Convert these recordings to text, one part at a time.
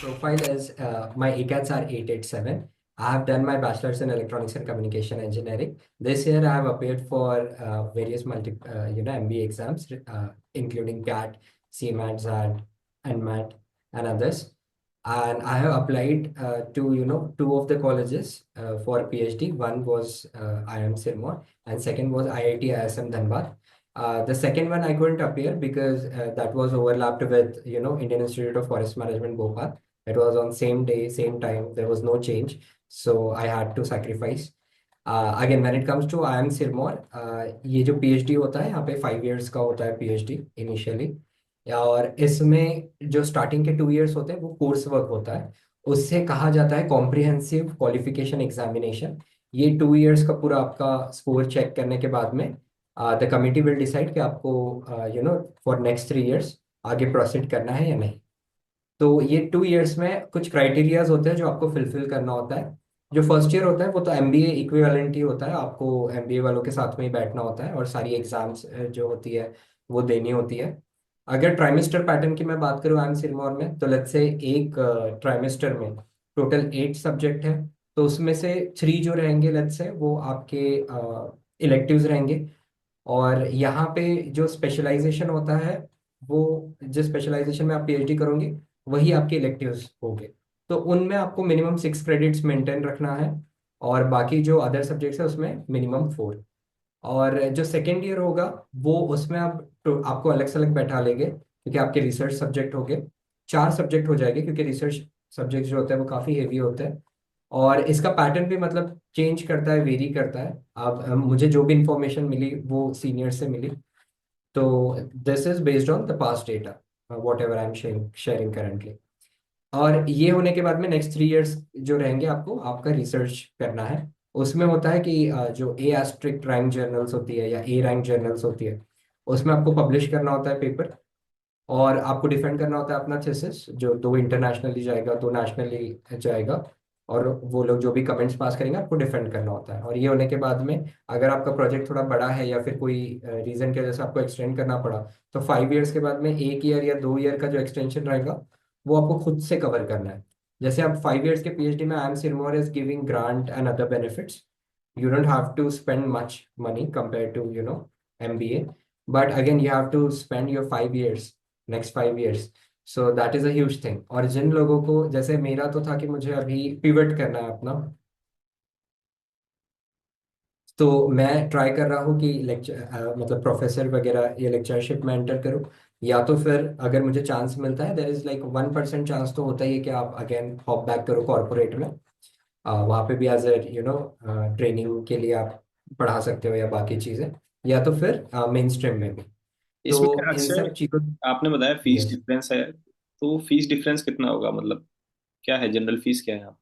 profile is my ACATs are 887. I have done my bachelor's in electronics and communication engineering. This year I have appeared for various MBA exams, including CAT, CMAT, ZAT, NMAT, and others. And I have applied to two of the colleges for PhD. One was IIM SIRMAUR, and second was IIT ISM Dhanbad. The second one I couldn't appear because that was overlapped with Indian Institute of Forest Management Bhopal. It was on same day, same time. There was no change, so I had to sacrifice. Again, when it comes to IIM SIRMAUR, ये जो PhD होता है यहाँ पे 5 years का होता है PhD initially. और इसमें जो स्टार्टिंग के 2 years होते हैं वो कोर्स वर्क होता है। उससे कहा जाता है कॉम्प्रिहेंसिव क्वालिफिकेशन एग्जामिनेशन। ये 2 years का पूरा आपका स्कोर चेक करने के बाद में द कमिटी विल डिसाइड कि आपको फॉर नेक्स्ट 3 years आगे प्रोसीड करना है या नहीं। तो ये 2 years में कुछ क्राइटेरियाज होते हैं जो आपको फिलफिल करना होता है। जो फर्स्ट ईयर होता है वो तो एमबीए इक्विवेलेंट ही होता है, आपको एमबीए वालों के साथ में ही बैठना होता है और सारी एग्जाम्स जो होती है वो देनी होती है। अगर ट्राइमेस्टर पैटर्न की मैं बात करूँ आई एम सिरमौर में, तो लेट्स से एक ट्राइमेस्टर में टोटल 8 सब्जेक्ट है। तो उसमें से 3 जो रहेंगे लेट्स से वो आपके इलेक्टिव्स रहेंगे। और यहाँ पे जो स्पेशलाइजेशन होता है वो जिस स्पेशलाइजेशन में आप पीएचडी करोगे वही आपके इलेक्टिव्स होंगे। तो उनमें आपको मिनिमम 6 क्रेडिट्स मेंटेन रखना है और बाकी जो अदर सब्जेक्ट्स है उसमें मिनिमम 4। और जो सेकेंड ईयर होगा वो उसमें आप तो आपको अलग से अलग बैठा लेंगे क्योंकि आपके रिसर्च सब्जेक्ट हो गए 4 सब्जेक्ट हो जाएंगे, क्योंकि रिसर्च सब्जेक्ट जो होते हैं वो काफ़ी हेवी होते हैं। और इसका पैटर्न भी मतलब चेंज करता है, वेरी करता है। अब मुझे जो भी इंफॉर्मेशन मिली वो सीनियर से मिली। तो this is based on the past data what ever I am sharing currently. और ये होने के बाद में नेक्स्ट 3 years जो रहेंगे आपको आपका रिसर्च करना है। उसमें होता है कि जो ए एस्ट्रिक्ट रैंक जर्नल्स होती है या ए रैंक जर्नल्स होती है उसमें आपको पब्लिश करना होता है पेपर। और आपको डिफेंड करना होता है अपना थीसिस, जो 2 इंटरनेशनली जाएगा 2 नेशनली जाएगा। और वो लोग जो भी कमेंट्स पास करेंगे आपको डिफेंड करना होता है। और ये होने के बाद में अगर आपका प्रोजेक्ट थोड़ा बड़ा है या फिर कोई रीजन की वजह से आपको एक्सटेंड करना पड़ा, तो 5 years के बाद में 1 year या 2 year का जो एक्सटेंशन रहेगा वो आपको खुद से कवर करना है। जैसे आप 5 years के पीएचडी में I am Sirmaur is giving grant and other benefits. You don't have to spend much money compared to MBA, but again you have to spend your 5 years, next 5 years. So that is a huge thing। और जिन लोगों को जैसे मेरा तो था कि मुझे अभी पिवट करना है अपना, तो मैं ट्राई कर रहा हूँ कि लेक्चर मतलब प्रोफेसर वगैरह या लेक्चरशिप में एंटर करूँ। या तो फिर अगर मुझे चांस मिलता है देर इज लाइक 1% चांस तो होता ही है कि आप अगेन हॉप बैक करो कॉर्पोरेट में। वहाँ पे भी एज ए ट्रेनिंग के लिए आप पढ़ा सकते हो या बाकी चीज़ें, या तो फिर मेन स्ट्रीम में भी। इसमें तो इन अक्षय, सब चीज़ों। आपने बताया फीस यस। डिफरेंस है, तो फीस डिफरेंस कितना होगा? मतलब क्या है जनरल फीस, क्या है यहाँ?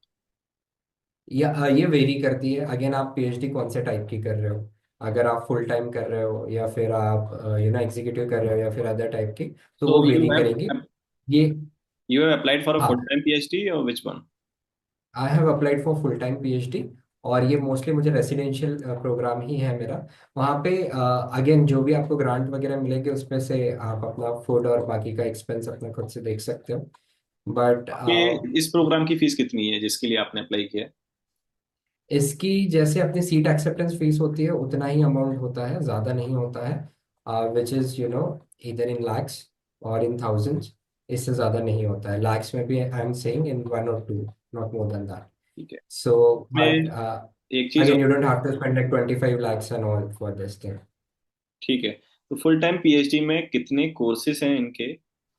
या ये वेरी करती है, अगेन आप पीएचडी कौन से टाइप की कर रहे हो। अगर आप फुल टाइम कर रहे हो या फिर आप एग्जीक्यूटिव कर रहे हो या फिर अदर टाइप की, तो So वो you वेरी have करेंगी। ये you have applied for a हाँ, full-time PhD or which one? I have applied for full time PhD. और ये मोस्टली मुझे रेसिडेंशियल प्रोग्राम ही है मेरा। वहाँ पे अगेन जो भी आपको ग्रांट वगैरह मिलेंगे उसमें से आप अपना फूड और बाकी का एक्सपेंस अपना खुद से देख सकते हो। बट आपके इस प्रोग्राम की फीस कितनी है जिसके लिए आपने अप्लाई किया है? इसकी जैसे अपनी सीट एक्सेप्टेंस फीस होती है उतना ही अमाउंट होता है, ज़्यादा नहीं होता है। विच इज़ इधर इन लैक्स और इन थाउजेंड्स। इससे ज़्यादा नहीं होता है, लैक्स में भी I am saying in 1 or 2, not more than that. ठीक है। सो मैं बट एक चीज और। Again you don't have to spend like 25 lakhs and all for this thing. ठीक है, तो फुल टाइम पीएचडी में कितने कोर्सेज हैं इनके?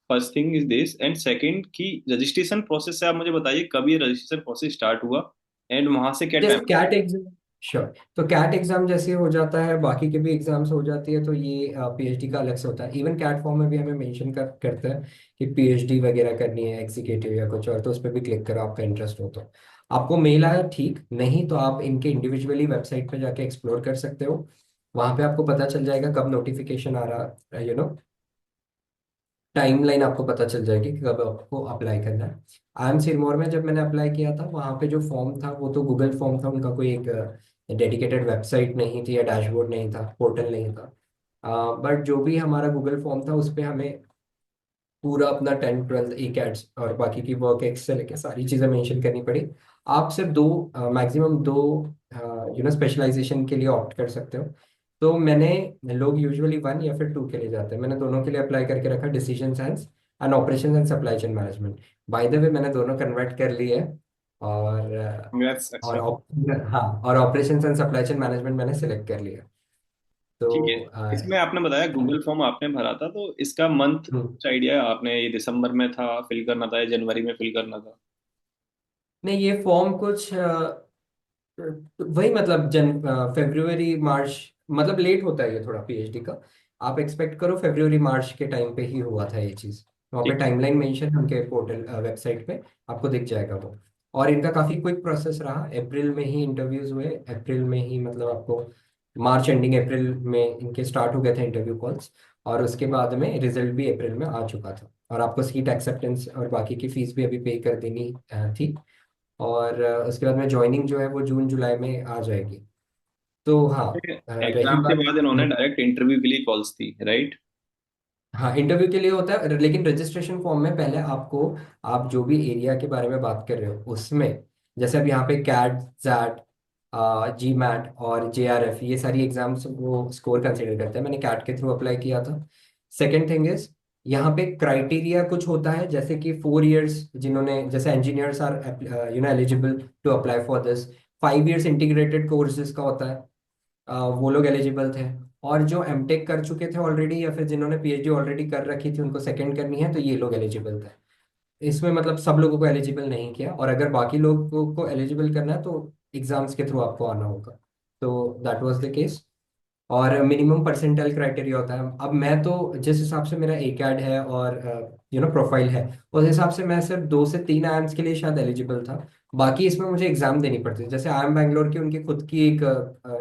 First thing is this, and second की रजिस्ट्रेशन प्रोसेस से आप मुझे बताइए कब ये रजिस्ट्रेशन प्रोसेस स्टार्ट हुआ एंड वहां से क्या जैसे टाइम। CAT exam, sure. तो कैट एग्जाम जैसे हो जाता है, बाकी के भी एग्जाम्स हो जाती है, तो ये पीएचडी का अलग से होता है। इवन कैट फॉर्म में भी हमें मेंशन करते हैं कि पीएचडी वगैरह करनी है एग्जीक्यूटिव या कुछ और, तो उस पर भी क्लिक करो आपका इंटरेस्ट हो तो। आपको मेल आया ठीक, नहीं तो आप इनके इंडिविजुअली वेबसाइट पे जाके एक्सप्लोर कर सकते हो। वहां पे आपको पता चल जाएगा कब नोटिफिकेशन आ रहा है, टाइमलाइन आपको पता चल जाएगी कि कब आपको अप्लाई करना है। आई एम सिरमौर में जब मैंने अप्लाई किया था वहाँ पे जो फॉर्म था वो तो गूगल फॉर्म था, उनका कोई एक डेडिकेटेड वेबसाइट नहीं थी या डैशबोर्ड नहीं था, पोर्टल नहीं था। बट जो भी हमारा गूगल फॉर्म था उस पे हमें पूरा अपना 10 12 ई कैट्स और बाकी की वर्क एक्स से लेके सारी चीज़ें मेंशन करनी पड़ी। आप सिर्फ दो, मैक्सिमम दो स्पेशलाइजेशन के लिए ऑप्ट कर सकते हो। तो मैंने, लोग यूजुअली वन या फिर टू के लिए जाते हैं, मैंने दोनों के लिए अप्लाई करके रखा, decision science and operation and supply chain management. By the way मैंने दोनों कन्वर्ट कर लिए है। और कंग्रेट्स अक्षय। हाँ, और operation and supply chain management मैंने सिलेक्ट कर लिया। ठीक है। तो इसमें आपने बताया गूगल फॉर्म आपने भरा था, तो इसका मंथ हम्म, कुछ आइडिया है? आपने ये दिसंबर में था फिल करना था या जनवरी में फिल करना था? नहीं, ये फॉर्म कुछ वही मतलब फरवरी मार्च, मतलब लेट होता है ये थोड़ा पीएचडी का। आप एक्सपेक्ट करो फरवरी मार्च के टाइम पे ही हुआ था ये चीज़। वहाँ पे ठीक। टाइमलाइन मेंशन उनके पोर्टल वेबसाइट पे आपको दिख जाएगा वो। और इनका काफ़ी क्विक प्रोसेस रहा, अप्रैल में ही इंटरव्यूज हुए, अप्रैल में ही मतलब आपको मार्च एंडिंग अप्रैल में इनके स्टार्ट हो गए थे इंटरव्यू कॉल्स। और उसके बाद में रिजल्ट भी अप्रैल में आ चुका था, और आपको सीट एक्सेप्टेंस और बाकी की फीस भी अभी पे कर देनी थी। और उसके बाद में ज्वाइनिंग जो है वो जून जुलाई में आ जाएगी। तो हाँ, रही एग्जाम के बात। बाद इन्होंने डायरेक्ट इंटरव्यू के लिए कॉल्स थी, राइट? हाँ, इंटरव्यू के लिए होता है, लेकिन रजिस्ट्रेशन फॉर्म में पहले आपको, आप जो भी एरिया के बारे में बात कर रहे हो उसमें, जैसे अब यहाँ पे कैट, जैट, जी मैट और JRF, ये सारी एग्जाम्स वो स्कोर कंसिडर करते हैं। मैंने कैट के थ्रू अप्लाई किया था। सेकेंड थिंग इज, यहाँ पे क्राइटेरिया कुछ होता है, जैसे कि 4 इयर्स, जिन्होंने जैसे engineers are eligible to apply for this. 5 years integrated courses का होता है, वो लोग एलिजिबल थे। और जो एमटेक कर चुके थे ऑलरेडी, या फिर जिन्होंने पीएचडी ऑलरेडी कर रखी थी, उनको सेकंड करनी है, तो ये लोग एलिजिबल थे। इसमें मतलब सब लोगों को एलिजिबल नहीं किया, और अगर बाकी लोगों को एलिजिबल करना है तो एग्जाम्स के थ्रू आपको आना होगा। तो दैट वाज द केस। और मिनिमम परसेंटाइल क्राइटेरिया होता है। अब मैं तो जिस हिसाब से मेरा ए कैड है और प्रोफाइल है, उस हिसाब से मैं सिर्फ 2 से 3 आईएम्स के लिए शायद एलिजिबल था। बाकी इसमें मुझे एग्जाम देनी पड़ती है, जैसे IIM बैंगलोर की उनकी खुद की एक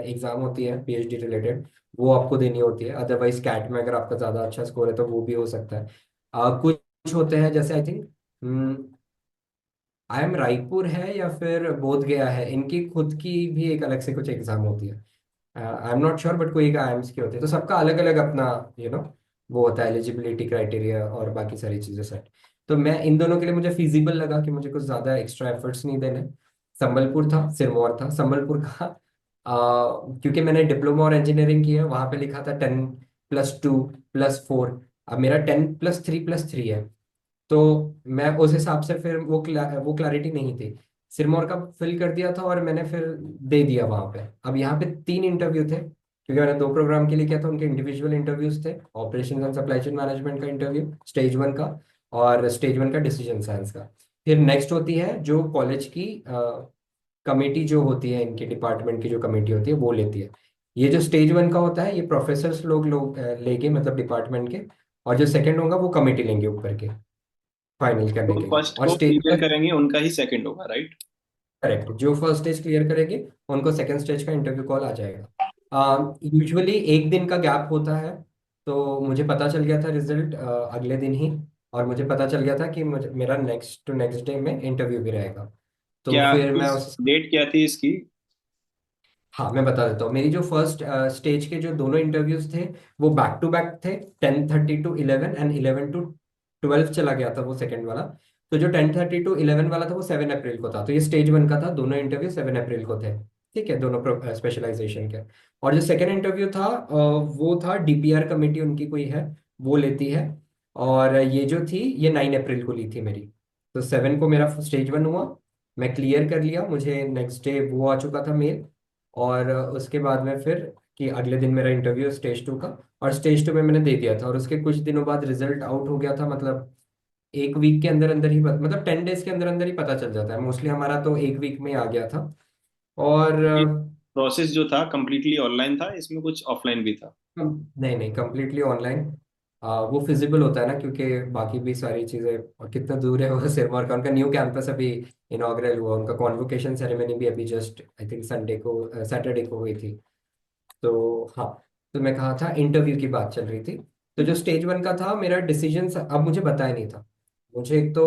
एग्जाम होती है पीएचडी रिलेटेड, वो आपको देनी होती है। अदरवाइज कैट में अगर आपका ज़्यादा अच्छा स्कोर है तो वो भी हो सकता है। कुछ होते हैं, जैसे आई थिंक IIM रायपुर है या फिर बोध गया है, इनकी खुद की भी एक अलग से कुछ एग्जाम होती है। I am not sure, but कोई एक आईएम्स की होती है। तो सबका अलग अलग अपना यू नो वो होता है, एलिजिबिलिटी क्राइटेरिया और बाकी सारी चीज़ें सेट। तो मैं इन दोनों के लिए मुझे फिजिबल लगा कि मुझे कुछ ज़्यादा एक्स्ट्रा एफर्ट्स नहीं देने। संबलपुर था, सिरमौर था, संबलपुर का क्योंकि मैंने डिप्लोमा और इंजीनियरिंग की है, वहाँ पे लिखा था 10 +2 +4। अब मेरा 10 +3 +3 है। तो मैं उस हिसाब से फिर वो क्लैरिटी नहीं थी। सिरमौर का फिल कर दिया था और मैंने फिर दे दिया वहां पे। अब यहाँ पे 3 इंटरव्यू थे, क्योंकि मैंने 2 प्रोग्राम के लिए किया था, उनके इंडिविजुअल इंटरव्यूज थे। Operation and supply chain management का इंटरव्यू स्टेज 1 का, और स्टेज 1 का डिसीजन साइंस का। फिर नेक्स्ट होती है जो कॉलेज की कमेटी जो होती है, इनके डिपार्टमेंट की जो कमेटी होती है वो लेती है। ये जो स्टेज 1 का होता है, ये प्रोफेसर्स लोग लोग लेंगे, मतलब डिपार्टमेंट के। और जो सेकंड होगा वो कमेटी लेंगे ऊपर के, फाइनल करने तो के लिए। फर्स्ट और को स्टेज क्लियर में, करेंगे उनका ही सेकंड होगा, राइट? करेक्ट, जो फर्स्ट स्टेज क्लियर करेंगे उनको सेकंड स्टेज का इंटरव्यू कॉल आ जाएगा। यूजुअली एक दिन का गैप होता है। तो मुझे पता चल गया था रिजल्ट अगले दिन ही। और मुझे पता चल गया था कि मुझे मेरा नेक्स्ट टू नेक्स्ट डे में इंटरव्यू भी रहेगा। तो क्या फिर मैं किस उस, डेट क्या थी इसकी? हाँ मैं बता देता हूँ। मेरी जो फर्स्ट स्टेज के जो दोनों इंटरव्यूज थे, वो बैक टू बैक थे। 10:30 to 11 एंड 11 to 12 चला गया था वो सेकंड वाला। तो जो 10:30 to 11 वाला था वो 7 अप्रैल को था। तो ये स्टेज 1 का था, दोनों इंटरव्यू 7 अप्रैल को थे। ठीक है, दोनों स्पेशलाइजेशन के। और जो सेकंड इंटरव्यू था वो था DPR कमेटी उनकी कोई है, वो लेती है। और ये जो थी ये 9 अप्रैल को ली थी मेरी। तो 7 को मेरा स्टेज 1 हुआ, मैं क्लियर कर लिया, मुझे नेक्स्ट डे वो आ चुका था मेल। और उसके बाद में फिर कि अगले दिन मेरा इंटरव्यू स्टेज 2 का। और स्टेज 2 में मैंने दे दिया था, और उसके कुछ दिनों बाद रिजल्ट आउट हो गया था। मतलब एक वीक के अंदर अंदर ही मतलब 10 डेज के अंदर अंदर ही पता चल जाता है मोस्टली, हमारा तो एक वीक में ही आ गया था। और ये प्रोसेस जो था कंप्लीटली ऑनलाइन था, इसमें कुछ ऑफलाइन भी था? नहीं नहीं, कम्प्लीटली ऑनलाइन। वो फिजिबल होता है ना, क्योंकि बाकी भी सारी चीज़ें, और कितना दूर है वो सिरमौर का। उनका न्यू कैंपस अभी इनॉग्रल हुआ, उनका कॉन्वोकेशन सेरेमनी भी अभी जस्ट आई थिंक संडे को, सैटरडे को हुई थी। तो हाँ, तो मैं कहा था इंटरव्यू की बात चल रही थी। तो जो स्टेज 1 का था, मेरा डिसीजन अब मुझे बताया नहीं था। मुझे एक तो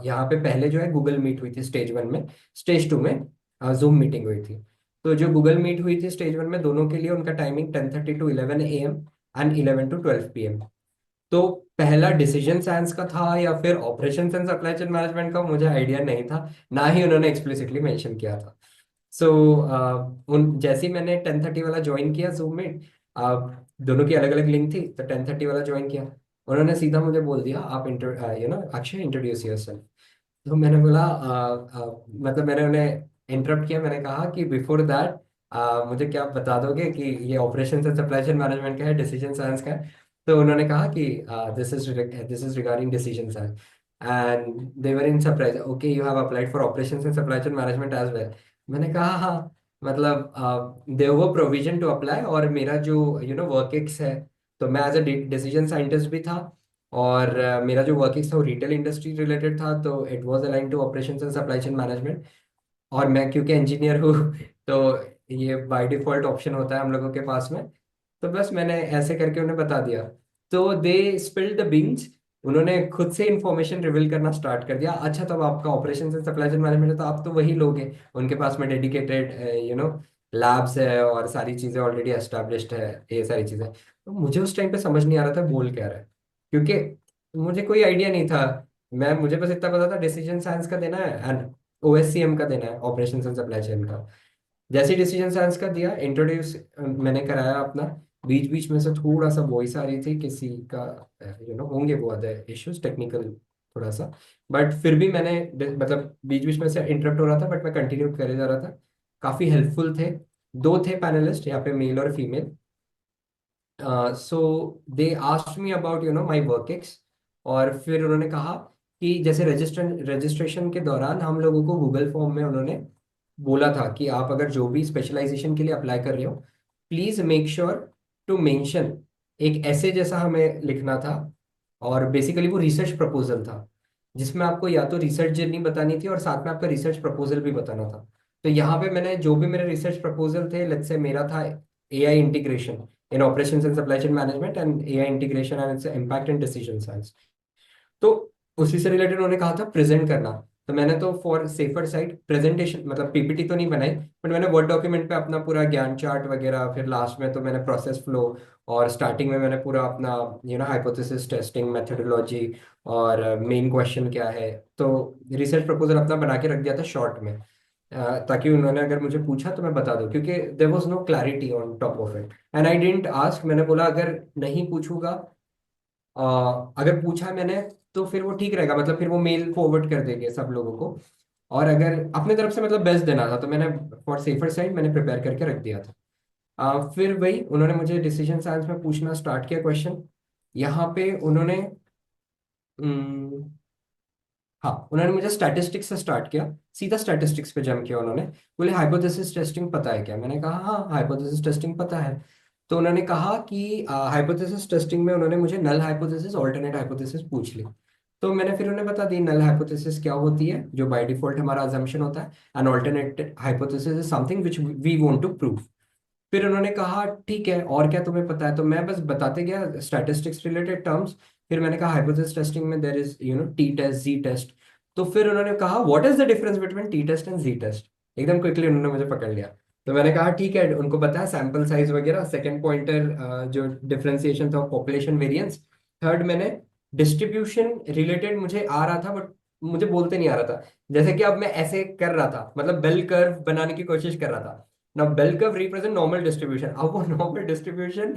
यहाँ पे पहले जो है गूगल मीट हुई थी स्टेज 1 में, स्टेज 2 में जूम मीटिंग हुई थी। तो जो गूगल मीट हुई थी स्टेज 1 में, दोनों के लिए उनका timing 10:30 to 11 AM and 11 to 12 PM। तो पहला डिसीजन साइंस का था या फिर operation and supply chain management का, मुझे आइडिया नहीं था, ना ही उन्होंने एक्सप्लिसिटली मेंशन किया था। सो उन जैसे ही मैंने 10:30 वाला ज्वाइन किया जूम में, दोनों की अलग अलग लिंक थी, तो 10:30 वाला ज्वाइन किया। उन्होंने सीधा मुझे बोल दिया, आप अक्षय इंट्रोड्यूस योरसेल्फ। तो मैंने बोला मतलब मैंने उन्हें इंटरप्ट किया, मैंने कहा कि बिफोर दैट मुझे क्या आप बता दोगे कि ये operation and supply chain management का है, डिसीजन साइंस का है। तो उन्होंने कहा कि this is regarding decision science, and they were in surprise, okay you have applied for operation and supply chain management as well. मैंने कहा हाँ, मतलब देयर वो प्रोविजन टू अप्लाई, और मेरा जो वर्क एक्स है, तो मैं एज अ डिसीजन साइंटिस्ट भी था, और मेरा जो वर्किंग था वो रिटेल इंडस्ट्री रिलेटेड था, तो it was align to operations and supply chain management. और मैं क्योंकि इंजीनियर हूँ तो ये बाय डिफॉल्ट ऑप्शन होता है हम लोगों के पास में। तो बस मैंने ऐसे करके उन्हें बता दिया। तो दे स्पिल्ड द बीन्स, उन्होंने खुद से इंफॉर्मेशन रिवील करना स्टार्ट कर दिया। अच्छा, तो अब आपका operation and supply chain management है, तो आप तो वही लोग हैं, उनके पास में डेडिकेटेड लैब्स है और सारी चीजें ऑलरेडी एस्टेब्लिश्ड है, ये सारी चीजें। तो मुझे उस टाइम पे समझ नहीं आ रहा था बोल क्या रहा है, क्योंकि मुझे कोई आइडिया नहीं था। मुझे बस इतना पता था डिसीजन साइंस का देना है एंड ओएससीएम का देना है, ऑपरेशन एंड सप्लाई चेन का। जैसे डिसीजन साइंस का दिया, इंट्रोड्यूस मैंने कराया अपना। बीच बीच में से थोड़ा सा वॉइस आ रही थी किसी का, होंगे वो अदर इश्यूज टेक्निकल थोड़ा सा, बट फिर भी मैंने मतलब बीच बीच में से इंटरप्ट हो रहा था, बट मैं कंटिन्यू करे जा रहा था। काफी हेल्पफुल थे, दो थे पैनलिस्ट यहाँ पे, मेल और female. So they asked me about my work ex. और फिर उन्होंने कहा कि जैसे रजिस्ट्रेशन के दौरान हम लोगों को गूगल फॉर्म में उन्होंने बोला था कि आप अगर जो भी स्पेशलाइजेशन के लिए अप्लाई कर रहे हो, please make sure to mention एक ऐसे जैसा हमें लिखना था। और बेसिकली वो रिसर्च प्रपोजल था, जिसमें आपको या तो रिसर्च जर्नी बतानी थी और साथ में आपका रिसर्च प्रपोजल भी बताना था। तो यहाँ पे मैंने जो भी मेरे रिसर्च प्रपोजल थे, लेट्स से मेरा था AI integration in operations and supply chain management and AI integration and its impact in decision science. तो उसी से रिलेटेड उन्होंने कहा था प्रेजेंट करना। तो मैंने तो फॉर सेफर साइड प्रेजेंटेशन मतलब पीपीटी तो नहीं बनाई, बट मैंने वर्ड डॉक्यूमेंट पे अपना पूरा ज्ञान चार्ट वगैरह, फिर लास्ट में तो मैंने प्रोसेस फ्लो, और स्टार्टिंग में मैंने पूरा अपना हाइपोथेसिस टेस्टिंग मेथोडोलॉजी और मेन क्वेश्चन क्या है, तो रिसर्च प्रपोजल अपना बना के रख दिया था शॉर्ट में, ताकि उन्होंने अगर मुझे पूछा तो मैं बता दूं, क्योंकि there was no clarity on top of it and I didn't ask. मैंने बोला अगर नहीं पूछूंगा, अगर पूछा मैंने, तो फिर वो ठीक रहेगा, मतलब फिर वो मेल फॉरवर्ड कर देंगे सब लोगों को। और अगर अपने तरफ से मतलब बेस्ट देना था, तो मैंने फॉर सेफर साइड मैंने प्रिपेयर करके रख दिया था। फिर वही उन्होंने मुझे डिसीजन साइंस में पूछना स्टार्ट किया क्वेश्चन। यहाँ पे उन्होंने हम्म, हाँ, उन्होंने मुझे स्टैटिस्टिक्स से स्टार्ट किया, सीधा स्टैटिस्टिक्स पे जम किया। उन्होंने बोले हाइपोथेसिस टेस्टिंग पता है क्या? मैंने कहा हाँ, हाइपोथेसिस टेस्टिंग पता है। तो उन्होंने कहा कि हाइपोथेसिस टेस्टिंग में उन्होंने मुझे नल हाइपोथेसिस ऑल्टरनेट हाइपोथेसिस पूछ ली। तो मैंने फिर उन्हें बता दी नल हाइपोथेसिस क्या होती है, जो बाय डिफॉल्ट हमारा अजम्पशन होता है, and alternate hypothesis is something which we want to prove. फिर उन्होंने कहा ठीक है, और क्या तुम्हें पता है? तो मैं बस बताते गया स्टैटिस्टिक्स रिलेटेड टर्म्स। फिर मैंने कहा हाइपोथेसिस टेस्टिंग में there is T test, Z test. तो फिर उन्होंने कहा what is the difference between T test and Z test? एकदम क्विकली उन्होंने मुझे पकड़ लिया। तो मैंने कहा ठीक है, उनको पता है सैंपल साइज वगैरह। सेकंड पॉइंटर जो डिफरेंशिएशन था, पॉपुलेशन वेरिएंस। थर्ड मैंने डिस्ट्रीब्यूशन रिलेटेड मुझे आ रहा था, बट मुझे बोलते नहीं आ रहा था। जैसे कि अब मैं ऐसे कर रहा था, मतलब बेल कर्व बनाने की कोशिश कर रहा था ना, bell curve represent normal distribution. अब वो नॉर्मल डिस्ट्रीब्यूशन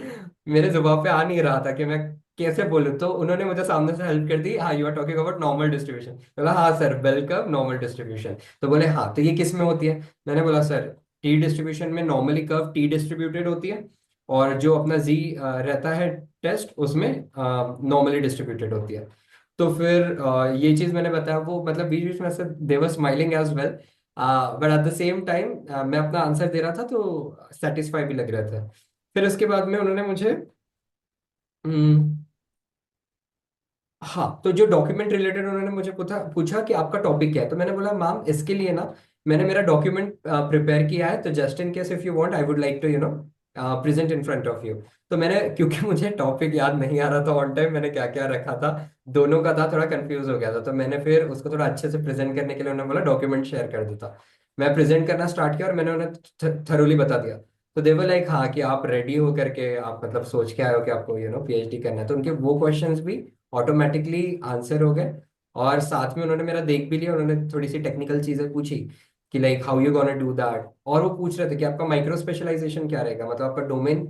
मेरे जुबान पे आ नहीं रहा था कि मैं कैसे बोलूं। तो उन्होंने मुझे सामने से हेल्प कर दी, हाँ you are talking about normal distribution. बोला हाँ sir, bell curve normal distribution. तो बोले हाँ, तो ये किस में होती है? मैंने बोला सर, टी डिस्ट्रीब्यूशन में नॉर्मली कर्व टी डिस्ट्रीब्यूटेड होती है, और जो अपना जी रहता है टेस्ट, उसमें नॉर्मली डिस्ट्रीब्यूटेड होती है। तो फिर ये चीज मैंने बताया, वो मतलब बीच बीच में से they were smiling as well, but at the same time मैं अपना आंसर दे रहा था तो सेटिस्फाई भी लग रहे थे। फिर उसके बाद में उन्होंने मुझे हम्म, हाँ, तो जो डॉक्यूमेंट रिलेटेड उन्होंने मुझे पूछा पूछा कि आपका टॉपिक क्या है। तो मैंने बोला मैम, इसके लिए ना मैंने मेरा डॉक्यूमेंट प्रिपेयर किया है, तो just in case if you want I would like to present in front of you. तो मैंने, क्योंकि मुझे टॉपिक याद नहीं आ रहा था ऑन टाइम, मैंने क्या क्या रखा था, दोनों का था, थोड़ा कंफ्यूज हो गया था। तो मैंने फिर उसको थोड़ा अच्छे से प्रेजेंट करने के लिए उन्होंने बोला डॉक्यूमेंट शेयर कर देता। मैं प्रेजेंट करना स्टार्ट किया और मैंने उन्हें थरोली बता दिया। तो दे वर लाइक हाँ कि आप रेडी हो करके आप मतलब सोच के आए हो कि आपको पीएचडी करना है, तो उनके वो क्वेश्चंस भी ऑटोमेटिकली आंसर हो गए। और साथ में उन्होंने मेरा देख भी लिया, उन्होंने थोड़ी सी टेक्निकल चीजें पूछी कि like how you gonna do that, और वो पूछ रहे थे कि आपका माइक्रो स्पेशलाइजेशन क्या रहेगा, मतलब आपका डोमेन।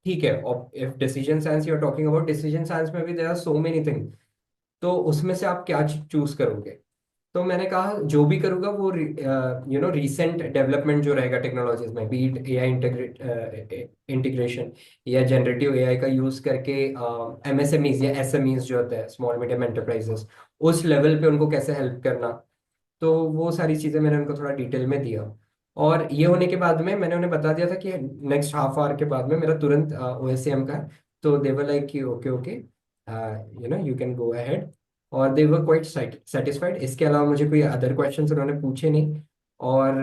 ठीक है, if decision science you are talking about, decision science में भी there are so many thing, तो उसमें से आप क्या चूज करोगे। तो मैंने कहा जो भी करूंगा वो रीसेंट डेवलपमेंट जो रहेगा टेक्नोलॉजीज में, बीट एआई इंटीग्रेशन या जनरेटिव एआई का यूज करके एमएसएमईज या एसएमईज जो होते हैं, स्मॉल मीडियम एंटरप्राइजेस, उस लेवल पे उनको कैसे हेल्प करना। तो वो सारी चीजें मैंने उनको थोड़ा डिटेल में दिया। और ये होने के बाद में मैंने उन्हें बता दिया था कि नेक्स्ट हाफ आवर के बाद में मेरा तुरंत ओएसएम का है। तो दे वर लाइक कि okay okay, you can go ahead. और दे वर क्वाइट सेटिस्फाइड। इसके अलावा मुझे कोई अदर क्वेश्चंस उन्होंने पूछे नहीं। और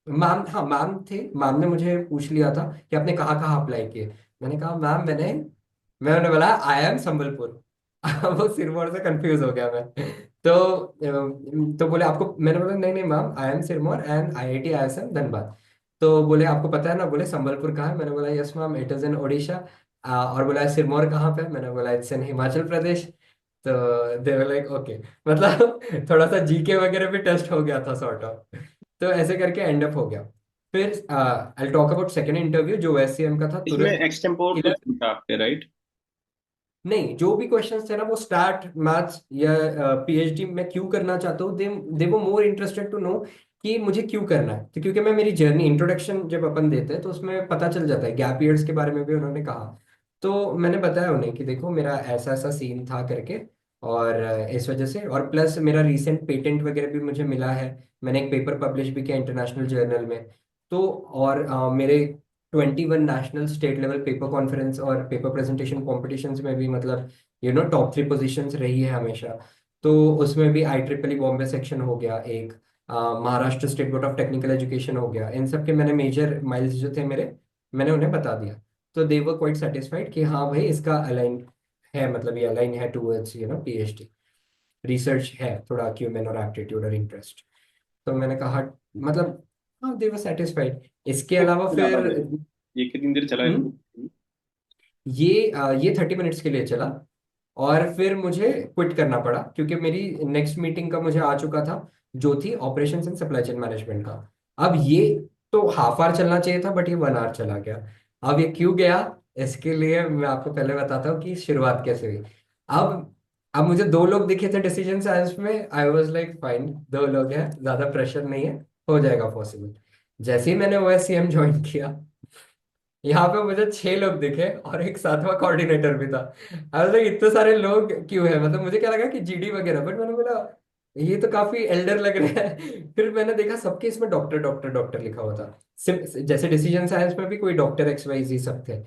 मैम, हाँ मैम थे, मैम ने मुझे पूछ लिया था कि आपने कहाँ कहाँ अप्लाई किए। मैंने कहा मैम मैंने बोला IIM संबलपुर। वो सिरमौर से कंफ्यूज हो गया मैं। तो बोले आपको, मैंने बोला नहीं नहीं ma'am, IIM Sirmaur and IIT ISM Dhanbad. तो बोले आपको पता है ना, बोले संबलपुर कहाँ है, मैंने बोला yes ma'am it is in Odisha. और बोला सिरमौर कहाँ पे है? मैंने बोला इट्स इन हिमाचल प्रदेश। तो दे वर लाइक ओके, मतलब थोड़ा सा जीके वगैरह भी टेस्ट हो गया था सॉर्ट ऑफ। तो ऐसे करके एंड अप हो गया। फिर I talk about second interview जो एससीएम का था इसमें तुरंत। एक्सटेम्पोर क्वेश्चन था आपके, राइट? नहीं, जो भी क्वेश्चंस थे ना वो स्टार्ट मैथ्स या पीएचडी में क्यों करना चाहता हूँ, दे दे वो मोर इंटरेस्टेड टू नो कि मुझे क्यों करना है। तो क्योंकि मैं मेरी जर्नी इंट्रोडक्शन जब अपन देते हैं तो उसमें पता चल जाता है, गैप ईयर्स के बारे में भी उन्होंने कहा। तो मैंने बताया उन्हें कि देखो मेरा ऐसा ऐसा सीन था करके, और इस वजह से, और प्लस मेरा रीसेंट पेटेंट वगैरह भी मुझे मिला है। मैंने एक पेपर पब्लिश भी किया इंटरनेशनल जर्नल में। तो और मेरे 21 national state level paper conference और पेपर प्रेजेंटेशन कॉम्पिटिशन्स में भी मतलब टॉप 3 पोजीशंस रही है हमेशा। तो उसमें भी IEEE बॉम्बे सेक्शन हो गया एक, Maharashtra state board of technical education हो गया, इन सब के मैंने मेजर माइल्स जो थे मेरे, मैंने उन्हें बता दिया। तो दे वर क्वाइट सेटिस्फाइड कि हाँ भाई इसका अलाइन है, मतलब ये अलाइन है टूवर्ड्स पीएचडी, रिसर्च है थोड़ा क्यूमेन और एप्टीट्यूड और इंटरेस्ट। तो मैंने कहा मतलब हाँ दे वर सेटिस्फाइड। इसके अलावा चला था फिर फिर ये कितनी देर चला हम्म, इंटरव्यू? ये 30 मिनट्स के लिए चला। और फिर मुझे क्विट करना पड़ा क्योंकि मेरी नेक्स्ट मीटिंग का मुझे आ चुका था, जो थी operations and supply chain management का। अब ये तो हाफ आवर चलना चाहिए था, बट ये 1 आवर चला गया। अब ये क्यों गया, इसके लिए मैं आपको पहले बताता हूँ कि शुरुआत कैसे हुई। अब मुझे 2 लोग दिखे थे डिसीजन साइंस में, आई वाज लाइक फाइन 2 लोग हैं, ज्यादा प्रेशर नहीं है, हो जाएगा पॉसिबल। जैसे ही मैंने OSCM ज्वाइन किया, यहाँ पे मुझे 6 लोग दिखे और एक सातवां कोऑर्डिनेटर भी था। आई वाज इतने सारे लोग क्यों है, मतलब मुझे क्या लगा कि जीडी वगैरह, बट मैंने बोला ये तो काफी एल्डर लग रहे हैं। फिर मैंने देखा सबके इसमें डॉक्टर डॉक्टर डॉक्टर लिखा हुआ था। जैसे डिसीजन साइंस में भी कोई डॉक्टर XYZ सब थे।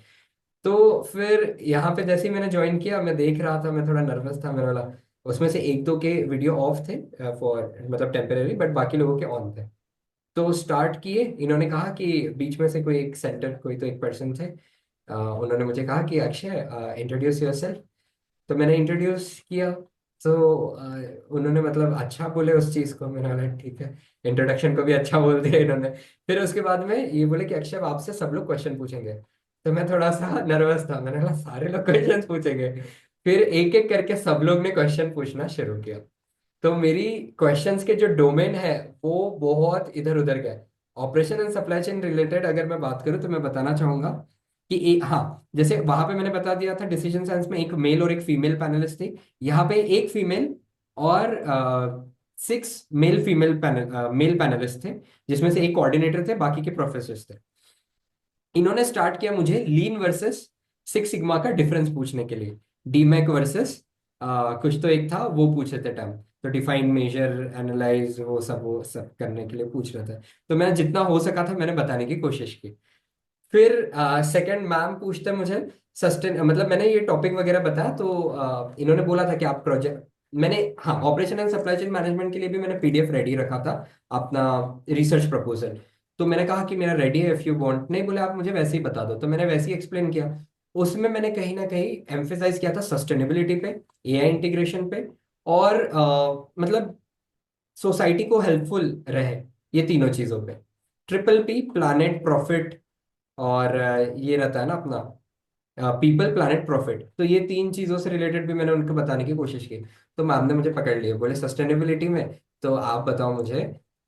तो फिर यहाँ पे जैसे ही मैंने ज्वाइन किया, मैं देख रहा था, मैं थोड़ा नर्वस था, मेरा वाला उसमें से 1-2 के वीडियो ऑफ थे फॉर मतलब टेम्परेरी, बट बाकी लोगों के ऑन थे। तो स्टार्ट किए, इन्होंने कहा कि बीच में से कोई एक सेंटर, कोई तो एक पर्सन थे, उन्होंने मुझे कहा कि अक्षय इंट्रोड्यूस योरसेल्फ। तो मैंने इंट्रोड्यूस किया। तो उन्होंने मतलब अच्छा बोले उस चीज़ को, मैंने बोला ठीक है, इंट्रोडक्शन को भी अच्छा बोल दिया इन्होंने। फिर उसके बाद में ये बोले कि अक्षय अब आपसे सब लोग क्वेश्चन पूछेंगे। तो मैं थोड़ा सा नर्वस था, मैंने कहा सारे लोग क्वेश्चन पूछेंगे। फिर एक एक करके सब लोग ने क्वेश्चन पूछना शुरू किया। तो मेरी क्वेश्चंस के जो डोमेन है वो बहुत इधर उधर गए। Operation and supply chain related अगर मैं बात करूं तो मैं बताना चाहूंगा कि हाँ, जैसे वहां पे मैंने बता दिया था डिसीजन साइंस में एक मेल और एक फीमेल पैनलिस्ट थी। यहाँ पे एक फीमेल और 6 मेल पैनलिस्ट थे, जिसमें से एक कोऑर्डिनेटर थे, बाकी के प्रोफेसर थे। इन्होंने स्टार्ट किया मुझे लीन वर्सेस सिक्स सिग्मा का डिफरेंस पूछने के लिए। डीमैक वर्सेस कुछ तो एक था वो पूछे थे टर्म। तो डिफाइन, मेजर, एनालाइज, वो सब करने के लिए पूछ रहे थे। तो मैं जितना हो सका था मैंने बताने की कोशिश की। फिर सेकंड मैम पूछते मुझे सस्टेन, मतलब मैंने ये टॉपिक वगैरह बताया। तो इन्होंने बोला था कि आप प्रोजेक्ट, मैंने हाँ operation and supply chain management के लिए भी मैंने पीडीएफ रेडी रखा था अपना रिसर्च प्रपोजल। तो मैंने कहा कि मेरा रेडी है इफ यू वांट, नहीं बोले आप मुझे वैसे ही बता दो, तो मैंने वैसे ही एक्सप्लेन किया। उसमें मैंने कहीं ना कहीं एम्फेसाइज किया था सस्टेनेबिलिटी पे, एआई इंटीग्रेशन पे, और मतलब सोसाइटी को हेल्पफुल रहे, ये तीनों चीजों पे। ट्रिपल P, प्लानेट, प्रॉफिट और ये रहता है ना अपना पीपल प्लानेट प्रॉफिट। तो ये तीन चीजों से रिलेटेड भी मैंने उनको बताने की कोशिश की। तो मैम ने मुझे पकड़ लिया, बोले सस्टेनेबिलिटी में तो आप बताओ मुझे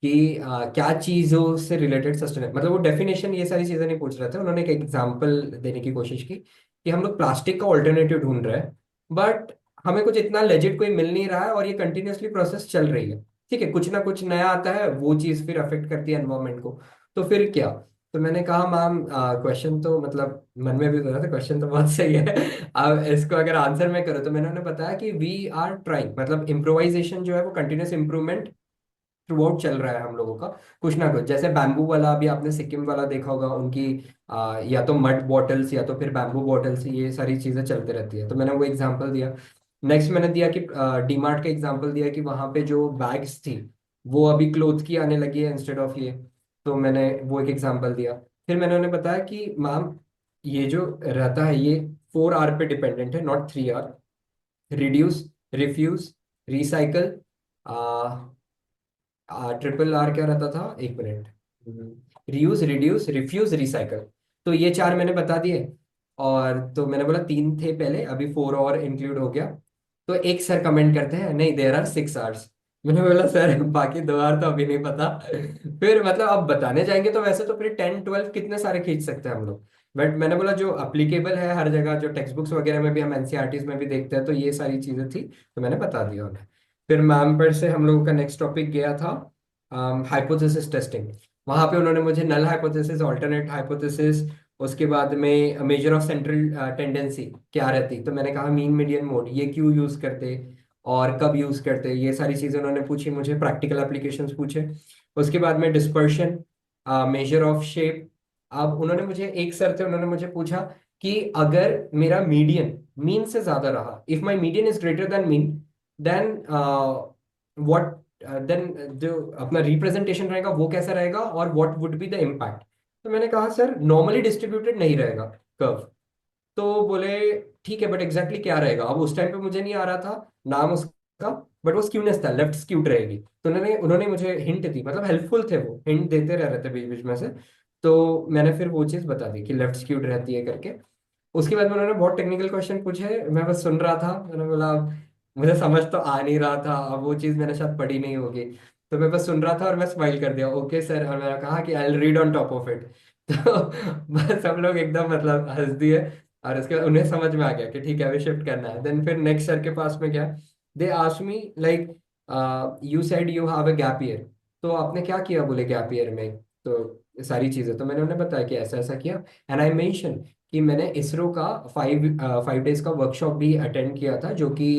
कि क्या चीजों से रिलेटेड सस्टेनेबल, मतलब वो डेफिनेशन ये सारी चीजें नहीं पूछ रहे थे, उन्होंने एक एग्जांपल देने की कोशिश की कि हम लोग प्लास्टिक का ऑल्टरनेटिव ढूंढ रहे हैं, बट हमें कुछ इतना लेजिट कोई मिल नहीं रहा है और ये कंटिन्यूअसली प्रोसेस चल रही है। ठीक है, कुछ ना कुछ नया आता है, वो चीज फिर अफेक्ट करती है एनवायरमेंट को। तो फिर क्या? तो मैंने कहा मैम क्वेश्चन तो मतलब मन में भी हो रहा था, क्वेश्चन तो बहुत सही है। अब इसको अगर आंसर में करो तो मैंने उन्हें बताया कि वी आर ट्राइंग, मतलब इम्प्रोवाइजेशन जो है वो कंटिन्यूस इंप्रूवमेंट थ्रू आउट चल रहा है हम लोगों का। कुछ ना कुछ, जैसे बैम्बू वाला अभी आपने सिक्किम वाला देखा होगा, उनकी या तो मड बॉटल्स या तो फिर बैम्बू बॉटल्स, ये सारी चीजें चलती रहती है। तो मैंने वो एग्जांपल दिया। नेक्स्ट मैंने दिया कि डीमार्ट का एग्जांपल दिया कि वहां पे जो बैग्स थी वो अभी क्लोथ की आने लगी है इंस्टेड ऑफ ये। तो मैंने वो एक एग्जांपल दिया। फिर मैंने उन्हें बताया कि मैम ये जो रहता है ये 4R पे डिपेंडेंट है, not 3R। Reduce, refuse, recycle, triple R क्या रहता था, एक minute, reuse, reduce, refuse, recycle. तो ये चार मैंने बता दिए। और तो मैंने बोला तीन थे पहले, अभी फोर और इंक्लूड हो गया। तो एक सर कमेंट करते हैं नहीं देयर आर 6 आवर्स। मैंने बोला सर बाकी 2 आवर तो अभी नहीं पता। फिर मतलब अब बताने जाएंगे तो वैसे तो फिर 10 12 कितने सारे खींच सकते हैं हम लोग। बट मैंने बोला जो अप्लीकेबल है हर जगह, जो टेक्स्ट बुक्स वगैरह में भी हम एनसीईआरटीज में भी देखते हैं, तो ये सारी चीजें थी, तो मैंने बता दिया उन्हें। फिर मैम पर से हम लोगों का नेक्स्ट टॉपिक गया था हाइपोथेसिस टेस्टिंग। वहां पे उन्होंने मुझे नल हाइपोथेसिस, ऑल्टरनेट हाइपोथेसिस, उसके बाद में मेजर ऑफ सेंट्रल टेंडेंसी क्या रहती, तो मैंने कहा मीन मीडियन मोड, ये क्यों यूज करते और कब यूज करते, ये सारी चीजें उन्होंने पूछी मुझे, प्रैक्टिकल एप्लीकेशंस पूछे। उसके बाद में डिस्पर्शन, मेजर ऑफ शेप। अब उन्होंने मुझे, एक सर थे, उन्होंने मुझे पूछा कि अगर मेरा मीडियन मीन से ज्यादा रहा, if my median is greater than mean, then what, then जो अपना रिप्रेजेंटेशन रहेगा वो कैसा रहेगा और what would be the impact. तो मैंने कहा सर नॉर्मली डिस्ट्रीब्यूटेड नहीं रहेगा कर्व। तो बोले ठीक है बट एग्जैक्टली क्या रहेगा। अब उस टाइम पे मुझे नहीं आ रहा था नाम उसका, बट वो स्क्यूनेस था, लेफ्ट स्क्यूड रहेगी। तो उन्होंने उन्होंने मुझे हिंट दी, मतलब हेल्पफुल थे वो, हिंट देते रह रहे थे बीच बीच में से। तो मैंने फिर वो चीज बता दी कि लेफ्ट स्क्यूड रहती है करके। उसके बाद में उन्होंने बहुत टेक्निकल क्वेश्चन पूछे, मैं बस सुन रहा था। मैंने बोला मुझे समझ तो आ नहीं रहा था, अब वो चीज़ मैंने शायद पढ़ी नहीं होगी। तो मैं बस सुन रहा था और मैं स्माइल कर दिया, ओके सर, और मैंने कहा कि I read on top of it. तो बस हम लोग एकदम मतलब हंस दिए। और उसके बाद उन्हें समझ में आ गया कि ठीक है अभी शिफ्ट करना है। देन फिर नेक्स्ट सर के पास में गया। They asked me like you said you have a gap year, तो आपने क्या किया बोले गैप ईयर में। तो सारी चीज़ें तो मैंने उन्हें बताया कि ऐसा ऐसा किया। एंड आई मेंशन कि मैंने इसरो का 5 5 डेज का वर्कशॉप भी अटेंड किया था, जो कि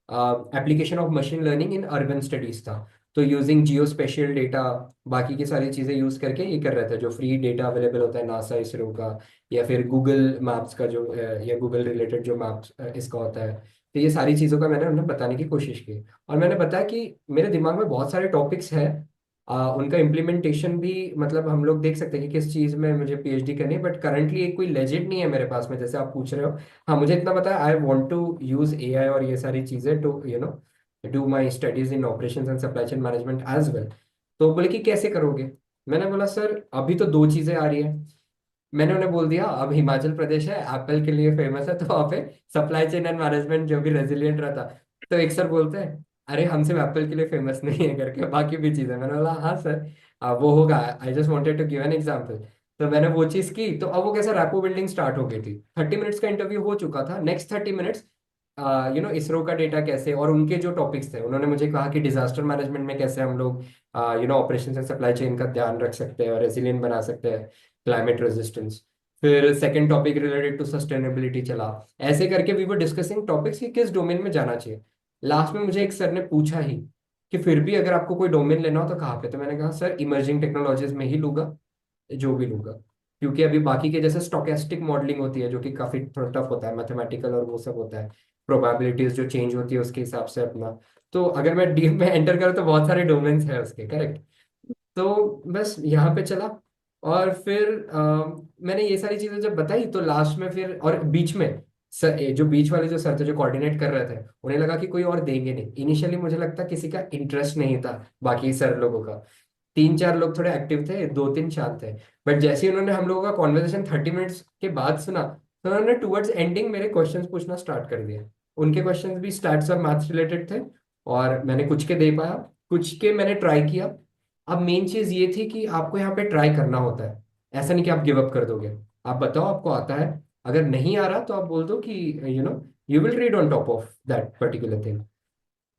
application of machine learning in urban studies था। तो यूजिंग जियो स्पेशियल डेटा, बाकी की सारी चीज़ें यूज़ करके ये कर रहे थे, जो फ्री डेटा अवेलेबल होता है नासा इसरो का, या फिर गूगल मैप्स का जो या गूगल रिलेटेड जो मैप्स इसका होता है। तो ये सारी चीज़ों का मैंने उन्हें बताने की कोशिश की। और मैंने बताया कि मेरे दिमाग में बहुत सारे टॉपिक्स हैं, उनका इम्प्लीमेंटेशन भी, मतलब हम लोग देख सकते हैं कि किस चीज़ में मुझे पीएचडी करनी है, बट करंटली एक कोई लेजिट नहीं है मेरे पास में, जैसे आप पूछ रहे हो। हाँ मुझे इतना पता है, I want to use AI और ये सारी चीज़ें to do my studies in operations and supply chain management as well. तो बोले कि कैसे करोगे। मैंने बोला सर अभी तो दो चीज़ें आ रही है। मैंने उन्हें बोल दिया अब हिमाचल प्रदेश है एप्पल के लिए फेमस है, तो वहाँ पे सप्लाई चेन एंड मैनेजमेंट जो भी रेजिलियंट रहता। तो एक सर बोलते हैं अरे हम सिर्फ एप्पल के लिए फेमस नहीं है करके, बाकी भी चीज़ें। मैंने बोला हाँ सर, वो होगा, I just wanted to give an example. तो मैंने वो चीज़ की, तो अब वो कैसा रैपो बिल्डिंग स्टार्ट हो गई थी। 30 मिनट्स का इंटरव्यू हो चुका था, नेक्स्ट 30 मिनट्स इसरो का डेटा कैसे, और उनके जो टॉपिक्स थे, उन्होंने मुझे कहा कि डिजास्टर मैनेजमेंट में कैसे हम लोग ऑपरेशन एंड सप्लाई चेन का ध्यान रख सकते हैं और रेजिलियंट बना सकते हैं, क्लाइमेट रेजिस्टेंस। फिर second topic related to sustainability चला। ऐसे करके वी वर डिस्कसिंग टॉपिक्स कि किस डोमेन में जाना चाहिए। लास्ट में मुझे एक सर ने पूछा ही कि फिर भी अगर आपको कोई डोमेन लेना हो तो कहाँ पे। तो मैंने कहा सर इमर्जिंग टेक्नोलॉजीज में ही लूंगा, जो भी लूंगा। क्योंकि अभी बाकी के जैसे स्टोकेस्टिक मॉडलिंग होती है जो कि काफी थोड़ा टफ होता है, मैथमेटिकल और वो सब होता है, प्रोबेबिलिटीज जो चेंज होती है उसके हिसाब से अपना। तो अगर मैं डीप में एंटर करूँ तो बहुत सारे डोमेन्स हैं उसके, करेक्ट। तो बस यहाँ पे चला। और फिर मैंने ये सारी चीजें जब बताई तो लास्ट में फिर, और बीच में सर जो बीच वाले जो सर थे जो कोऑर्डिनेट कर रहे थे, उन्हें लगा कि कोई और देंगे नहीं। इनिशियली मुझे लगता किसी का इंटरेस्ट नहीं था बाकी सर लोगों का। तीन चार लोग थोड़े एक्टिव थे, दो तीन शांत थे। बट जैसे ही उन्होंने हम लोगों का कॉन्वर्सेशन 30 मिनट्स के बाद सुना, तो उन्होंने टुवर्ड्स एंडिंग मेरे क्वेश्चंस पूछना स्टार्ट कर दिया। उनके क्वेश्चंस भी स्टैट्स और मैथ्स रिलेटेड थे, और मैंने कुछ के दे पाया, कुछ के मैंने ट्राई किया। अब मेन चीज ये थी कि आपको यहाँ पे ट्राई करना होता है, ऐसा नहीं कि आप गिव अप कर दोगे। आप बताओ आपको आता है, अगर नहीं आ रहा तो आप बोल दो कि you will read on top of that particular thing.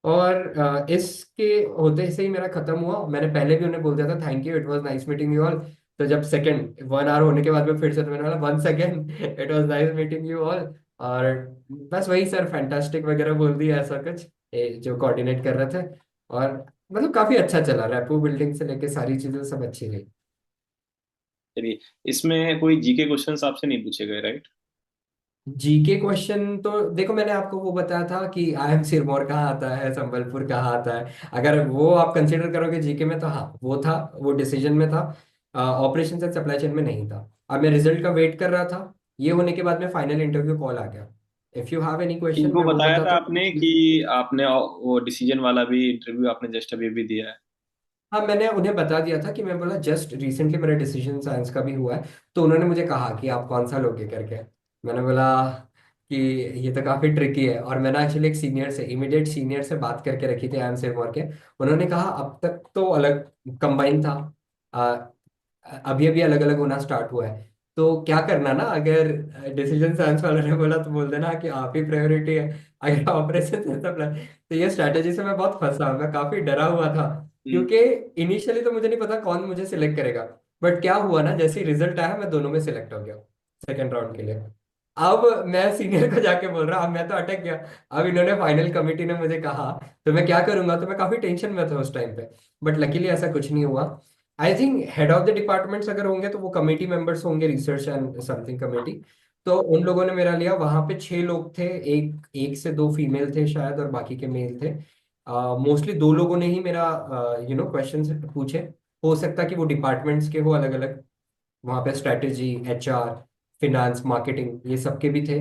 और इसके होते से ही मेरा खत्म हुआ। मैंने पहले भी उन्हें बोल दिया था thank you, it was nice meeting you all. तो जब सेकंड 1 आवर होने के बाद में फिर से, तो मैंने बोला once again it was nice meeting you all. और बस वही सर फैंटास्टिक वगैरह बोल दिया ऐसा कुछ, जो कोऑर्डिनेट कर रहे थे। और मतलब काफी अच्छा चला, रैपो बिल्डिंग से लेके सारी चीजें सब अच्छी रही। चलिए, इसमें कोई जीके क्वेश्चंस आपसे नहीं पूछे गए, राइट? जीके क्वेश्चन तो देखो, मैंने आपको वो बताया था कि IIM सिरमौर कहाँ आता है, संबलपुर कहाँ आता है, अगर वो आप कंसिडर करोगे जीके में तो हाँ वो था, वो डिसीजन में था। ऑपरेशन एंड सप्लाई चेन में नहीं था। अब मैं रिजल्ट का वेट कर रहा था, ये होने के बाद में फाइनल इंटरव्यू कॉल आ गया। If you have any question इनको मैं वो बताया था बताता आपने हूँ। कि आपने वो डिसीजन वाला भी इंटरव्यू आपने जस्ट अभी भी दिया है? हाँ मैंने उन्हें बता दिया था कि मैं बोला जस्ट रिसेंटली मेरा डिसीजन साइंस का भी हुआ है। तो उन्होंने मुझे कहा कि आप कौन सा लोगे करके। मैंने बोला कि ये तो काफी ट्रिकी है, और मैंने एक्चुअली एक सीनियर से, इमीडिएट सीनियर से बात करके रखी थी IIM सिरमौर के। उन्होंने कहा अब तक तो अलग कंबाइन था, अभी अभी अलग अलग होना स्टार्ट हुआ है। तो क्या करना ना, अगर डिसीजन साइंस वालों ने बोला तो बोल देना कि आप ही प्रायोरिटी है, अगर ऑपरेशन से सप्लाई। तो ये स्ट्रैटेजी से मैं बहुत फंसा, मैं काफी डरा हुआ था। हम्म। क्योंकि इनिशियली तो मुझे नहीं पता कौन मुझे सिलेक्ट करेगा। बट क्या हुआ ना, जैसे रिजल्ट आया मैं दोनों में सिलेक्ट हो गया सेकंड राउंड के लिए। अब मैं सीनियर को जाके बोल रहा, अब मैं तो अटक गया। अब इन्होंने फाइनल कमिटी ने मुझे कहा, तो मैं क्या करूंगा, तो मैं काफी टेंशन में था उस टाइम पे। बट लकीली ऐसा कुछ नहीं हुआ। I think head of the departments अगर होंगे तो वो कमेटी मेंबर्स होंगे, रिसर्च एंड समथिंग कमेटी। तो उन लोगों ने मेरा लिया, वहां पे 6 लोग थे, एक एक से दो फीमेल थे शायद, और बाकी के मेल थे। मोस्टली दो लोगों ने ही मेरा क्वेश्चन पूछे। हो सकता है कि वो डिपार्टमेंट्स के हो अलग अलग, वहाँ पे स्ट्रेटेजी, HR, फिनांस, मार्केटिंग, ये सब के भी थे।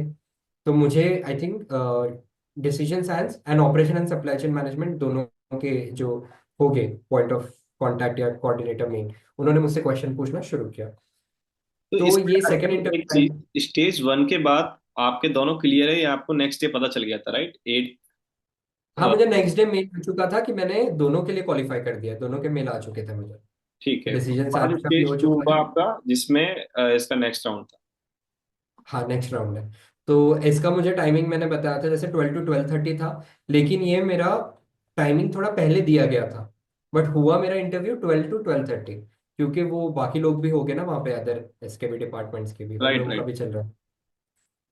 तो मुझे I think decision science and operation and supply chain management दोनों के जो हो गए पॉइंट ऑफ कांटेक्ट या कोऑर्डिनेटर मेन, उन्होंने मुझसे क्वेश्चन पूछना शुरू किया। तो तो इसमें ये आई सेकंड थिंक एक इंटरव्यू। चीज, स्टेज वन के बाद आपके दोनों क्लियर है, या आपको नेक्स्ट डे पता चल गया था, राइट? एट। हाँ मुझे नेक्स्ट डे मेल आ चुका था कि मैंने दोनों के लिए क्वालिफाई कर दिया, दोनों के मेल आ चुके थे मुझे। ठीक है, उसके डिसीजन बाद साइंस का भी स्टेज हो टू चुका हुआ है। आपका, जिसमें इसका नेक्स्ट राउंड था। हाँ नेक्स्ट राउंड है। तो इसका मुझे टाइमिंग मैंने बताया था जैसे 12 to 12:30 था, लेकिन ये मेरा टाइमिंग थोड़ा पहले दिया गया था। बट हुआ मेरा इंटरव्यू 12 to 12:30, क्योंकि वो बाकी लोग भी हो गए ना वहाँ पे, अदर इसके भी डिपार्टमेंट्स के भी, उन राइट, लोगों का राइट। भी चल रहा है।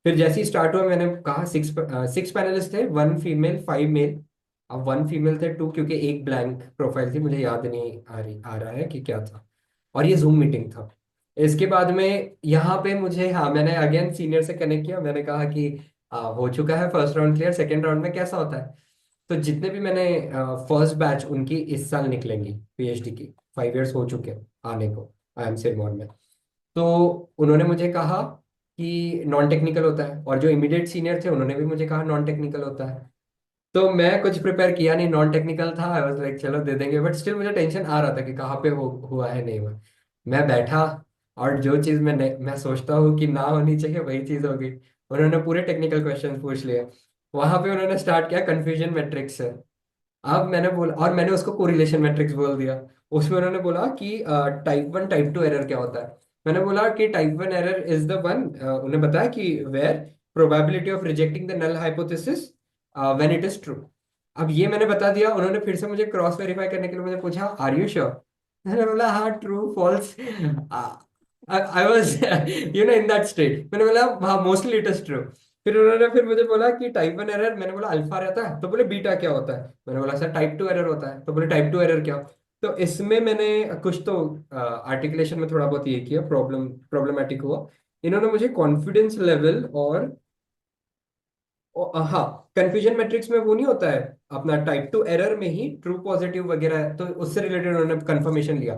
फिर जैसे ही स्टार्ट हुआ, मैंने कहा सिक्स सिक्स पैनलिस्ट थे, 1 फीमेल 5 मेल। अब 1 फीमेल थे 2, क्योंकि एक ब्लैंक प्रोफाइल थी, मुझे याद नहीं आ रहा है कि क्या था। और ये जूम मीटिंग था। इसके बाद में यहाँ पे मुझे, हाँ मैंने अगेन सीनियर से कनेक्ट किया, मैंने कहा कि हो चुका है first round clear, second round में कैसा होता है। तो जितने भी मैंने फर्स्ट बैच उनकी इस साल निकलेंगी PhD की, 5 years हो चुके हैं आने को IIM सिरमौर में। तो उन्होंने मुझे कहा कि नॉन टेक्निकल होता है, और जो इमीडिएट सीनियर थे उन्होंने भी मुझे कहा नॉन टेक्निकल होता है। तो मैं कुछ प्रिपेयर किया नहीं, नॉन टेक्निकल था, आई वाज लाइक चलो दे देंगे, बट स्टिल मुझे टेंशन आ रहा था कि कहाँ पे हुआ है नहीं हुआ। मैं बैठा, और जो चीज़ मैं सोचता हूँ कि ना होनी चाहिए वही चीज़ हो गई। उन्होंने पूरे टेक्निकल क्वेश्चन पूछ लिए। वहां पे उन्होंने स्टार्ट किया कंफ्यूजन मैट्रिक्स से। अब मैंने बोला, और मैंने उसको कोरिलेशन मैट्रिक्स बोल दिया। उसमें उन्होंने बोला कि टाइप 1 टाइप 2 एरर क्या होता है। मैंने बोला कि type 1 error is the one, उन्हें बताया कि where probability of rejecting the null hypothesis when it is true. अब ये मैंने बता दिया, उन्होंने फिर से मुझे क्रॉस वेरीफाई करने के लिए मुझे पूछा आर यू श्योर। मैंने बोला हाँ true false. I was in that state, मैंने बोला हाँ मोस्टली इट इज ट्रू। फिर उन्होंने फिर मुझे बोला कि टाइप 1 एरर, मैंने बोला अल्फा रहता है, तो बोले बीटा क्या होता है। मैंने बोला सर टाइप 2 एरर होता है, तो बोले टाइप 2 एरर क्या। तो इसमें मैंने कुछ तो आर्टिकुलेशन में थोड़ा बहुत ये किया, प्रॉब्लमेटिक हुआ। इन्होंने मुझे कॉन्फिडेंस लेवल और हाँ कंफ्यूजन मैट्रिक्स में वो नहीं होता है अपना टाइप 2 एरर में ही ट्रू पॉजिटिव वगैरह है, तो उससे रिलेटेड उन्होंने कंफर्मेशन लिया।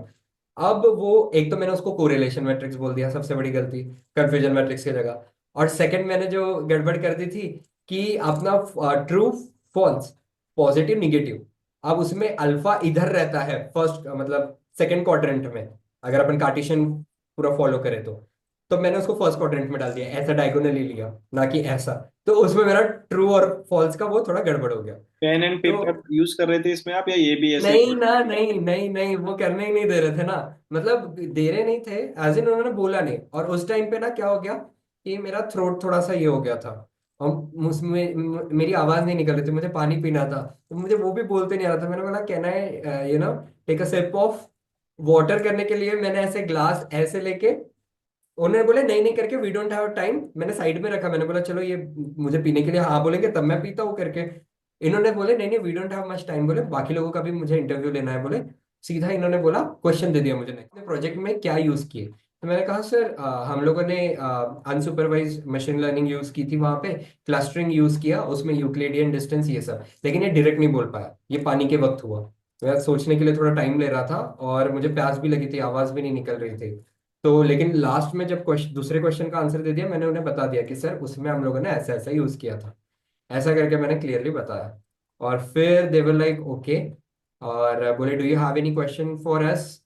अब वो एक तो मैंने उसको कोरिलेशन मैट्रिक्स बोल दिया, सबसे बड़ी गलती कंफ्यूजन मैट्रिक्स की जगह। और सेकंड मैंने जो गड़बड़ कर दी थी कि अपना ट्रू फॉल्स पॉजिटिव निगेटिव, अब उसमें अल्फा इधर रहता है फर्स्ट, मतलब सेकंड क्वाड्रेंट में, अगर अपन कार्टेशियन पूरा फॉलो करें तो मैंने उसको फर्स्ट क्वाड्रेंट में डाल दिया, ऐसा डायगोनली लिया, ना कि ऐसा। तो उसमें मेरा ट्रू और फॉल्स का वो थोड़ा गड़बड़ हो गया। पेन एंड तो पेपर यूज कर रहे थे इसमें आप, या ये भी ऐसे? नहीं ना, नहीं नहीं नहीं, वो करने ही नहीं दे रहे थे ना। मतलब दे रहे नहीं थे, एज इन उन्होंने बोला नहीं। और उस टाइम पे ना क्या हो गया कि मेरा थ्रोट थोड़ा सा ये हो गया था, और मेरी आवाज नहीं निकल रही थी, मुझे पानी पीना था, तो मुझे वो भी बोलते नहीं आ रहा था। मैंने बोला can I take a sip of water, करने के लिए मैंने ऐसे ग्लास ऐसे लेके, उन्होंने बोले नहीं नहीं करके, वी डोंट हैव टाइम, मैंने साइड में रखा, मैंने बोला चलो ये मुझे पीने के लिए हाँ बोलेंगे तब मैं पीता हूँ करके। इन्होंने बोले नहीं नहीं we don't have much time, बोले बाकी लोगों का भी मुझे इंटरव्यू लेना है, बोले सीधा इन्होंने बोला क्वेश्चन दे दिया मुझे, नेक्स्ट प्रोजेक्ट में क्या यूज किए। तो मैंने कहा सर हम लोगों ने अनसुपरवाइज मशीन लर्निंग यूज की थी वहां पे, क्लस्टरिंग यूज किया, उसमें यूक्लिडियन डिस्टेंस ये सब, लेकिन ये डायरेक्ट नहीं बोल पाया, ये पानी के वक्त हुआ। मैं सोचने के लिए थोड़ा टाइम ले रहा था, और मुझे प्यास भी लगी थी, आवाज भी नहीं निकल रही थी। तो लेकिन लास्ट में जब दूसरे क्वेश्चन का आंसर दे दिया, मैंने उन्हें बता दिया कि सर उसमें हम लोगों ने ऐसा ऐसा यूज किया था, ऐसा करके मैंने क्लियरली बताया। और फिर दे वर लाइक ओके, और बोले do you have any question for us.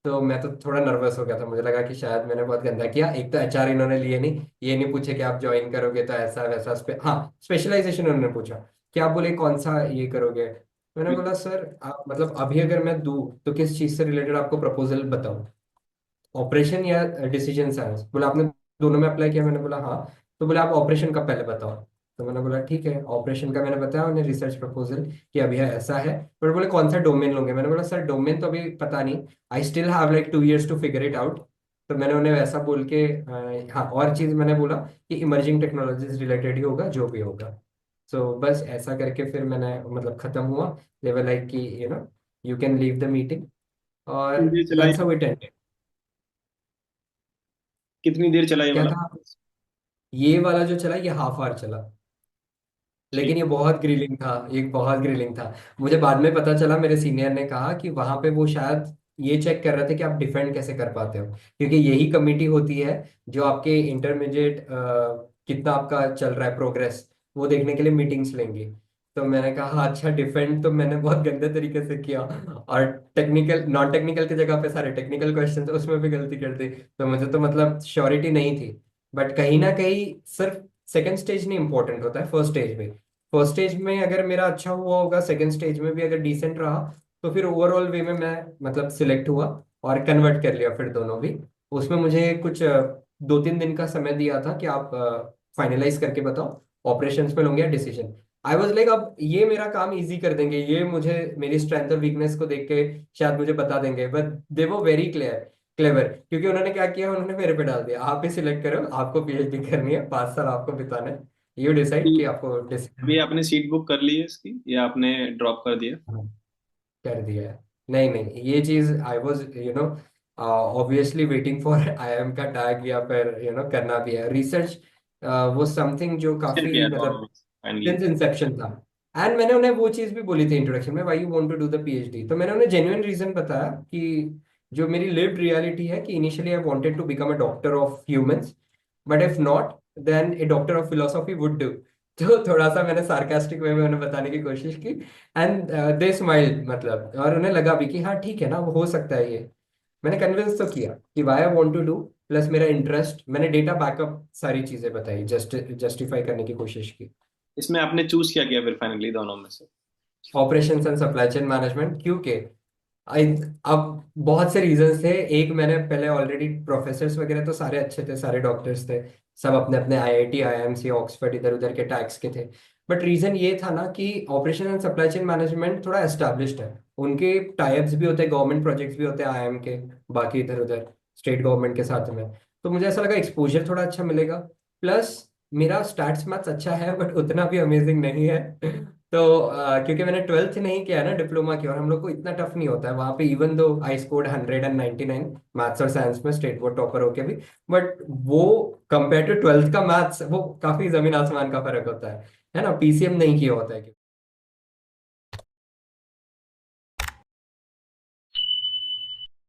तो मैं तो थोड़ा नर्वस हो गया था, मुझे लगा कि शायद मैंने बहुत गंदा किया। एक तो एचआर इन्होंने लिए नहीं, ये नहीं पूछे कि आप ज्वाइन करोगे तो ऐसा वैसा हाँ स्पेशलाइजेशन उन्होंने पूछा कि आप बोले कौन सा ये करोगे। मैंने बोला सर आप मतलब अभी अगर मैं दूँ तो किस चीज़ से रिलेटेड आपको प्रपोजल बताऊँ, ऑपरेशन या डिसीजन साइंस। बोला आपने दोनों में अप्लाई किया, मैंने बोला हाँ। तो बोले आप ऑपरेशन का पहले बताओ। तो मैंने बोला ठीक है, ऑपरेशन का मैंने बताया उन्हें, रिसर्च प्रपोजल कि अभी ऐसा है। पर बोले कौन सा डोमेन लोगे, मैंने बोला सर डोमेन तो अभी पता नहीं, I still have like 2 years to figure it out. तो मैंने उन्हें वैसा बोल के हाँ और चीज़ मैंने बोला कि इमर्जिंग टेक्नोलॉजीज रिलेटेड ही होगा जो भी होगा। सो बस ऐसा करके फिर मैंने मतलब खत्म हुआ। दे वर लाइक कि you can leave the meeting, और कितनी देर चलाई? That's how it ended. कितनी देर चला ये क्या वाला? था, ये वाला जो चला ये हाफ आवर चला, ठीक। लेकिन ये बहुत ग्रिलिंग था, ये बहुत ग्रिलिंग था। मुझे बाद में पता चला, मेरे सीनियर ने कहा कि वहां पे वो शायद ये चेक कर रहे थे कि आप डिफेंड कैसे कर पाते हो, क्योंकि यही कमिटी होती है जो आपके इंटरमीडिएट कितना आपका चल रहा है प्रोग्रेस, वो देखने के लिए मीटिंग्स लेंगी। तो मैंने कहा हाँ, अच्छा डिफेंड तो मैंने बहुत गंदे तरीके से किया, और टेक्निकल नॉन टेक्निकल की जगह पे सारे टेक्निकल क्वेश्चन उसमें भी गलती कर दी। तो मुझे तो मतलब श्योरिटी नहीं थी। बट कहीं ना कहीं सिर्फ सेकंड स्टेज नहीं इंपॉर्टेंट होता है, फर्स्ट स्टेज भी। फर्स्ट स्टेज में अगर मेरा अच्छा हुआ होगा, सेकंड स्टेज में भी अगर डिसेंट रहा, तो फिर ओवरऑल वे में मैं मतलब सिलेक्ट हुआ, और कन्वर्ट कर लिया फिर दोनों भी। उसमें मुझे कुछ 2-3 दिन का समय दिया था कि आप फाइनलाइज करके बताओ ऑपरेशंस में लोगे या डिसीजन। आई वॉज लाइक अब ये मेरा काम इजी कर देंगे, ये मुझे मेरी स्ट्रेंथ और वीकनेस को देख के शायद मुझे बता देंगे। बट दे वो वेरी क्लेवर, क्योंकि उन्होंने क्या किया, उन्होंने मेरे पे डाल दिया आप ही सिलेक्ट करो, आपको पीएचडी करनी है, 5 साल आपको बिताना है, यू डिसाइड कि आपको अभी डिसीजन। आपने सीट बुक कर ली है इसकी, या आपने ड्रॉप कर दिया? कर दिया है। नहीं नहीं, ये चीज I was obviously waiting for IIM का टैग, या फिर करना भी है रिसर्च। वो समथिंग जो किया काफी क्या मतलब फाइनली? सिंस इंसेप्शन था। एंड मैंने उन्हें वो चीज भी बोली थी इंट्रोडक्शन में, why you want to do the PhD. तो मैंने उन्हें जेन्युइन रीजन बताया कि जो मेरी लिव्ड रियलिटी है कि initially I wanted to become a doctor of humans, but if not then a doctor of philosophy would do. तो थोड़ा सा मैंने सार्कास्टिक वे में उन्हें बताने की कोशिश की, एंड दे स्माइल्ड मतलब, और उन्हें लगा भी कि हाँ ठीक है ना, वो हो सकता है ये। मैंने कन्विंस तो किया कि why I want to do, plus मेरा इंटरेस्ट, मैंने डेटा बैकअप सारी चीजें बताई, जस्टिफाई करने की कोशिश की। इसमें आपने चूज क्या किया फिर फाइनली दोनों में से? Operations and supply chain management, क्योंकि आई अब बहुत से रीजंस थे। एक, मैंने पहले ऑलरेडी प्रोफेसर्स वगैरह तो सारे अच्छे थे, सारे डॉक्टर्स थे, सब अपने अपने आईआईटी आईआईएमसी ऑक्सफोर्ड इधर उधर के टैक्स के थे। बट रीजन ये था ना कि operation and supply chain management थोड़ा एस्टेब्लिश्ड है, उनके टाइप्स भी होते हैं, गवर्नमेंट प्रोजेक्ट्स भी होते हैं आईआईएम के, बाकी इधर उधर स्टेट गवर्नमेंट के साथ में। तो मुझे ऐसा लगा एक्सपोजर थोड़ा अच्छा मिलेगा, प्लस मेरा स्टैट्स मैथ्स अच्छा है बट उतना भी अमेजिंग नहीं है। तो क्योंकि मैंने ट्वेल्थ नहीं किया ना डिप्लोमा की, और हम लोग को इतना टफ नहीं होता है वहां पे, even though I scored 199 maths और साइंस में स्टेट बोर्ड टॉपर होके भी। बट वो कंपेयर टू ट्वेल्थ का मैथ्स, वो काफी जमीन आसमान का फर्क होता है ना, पीसीएम नहीं किया होता है।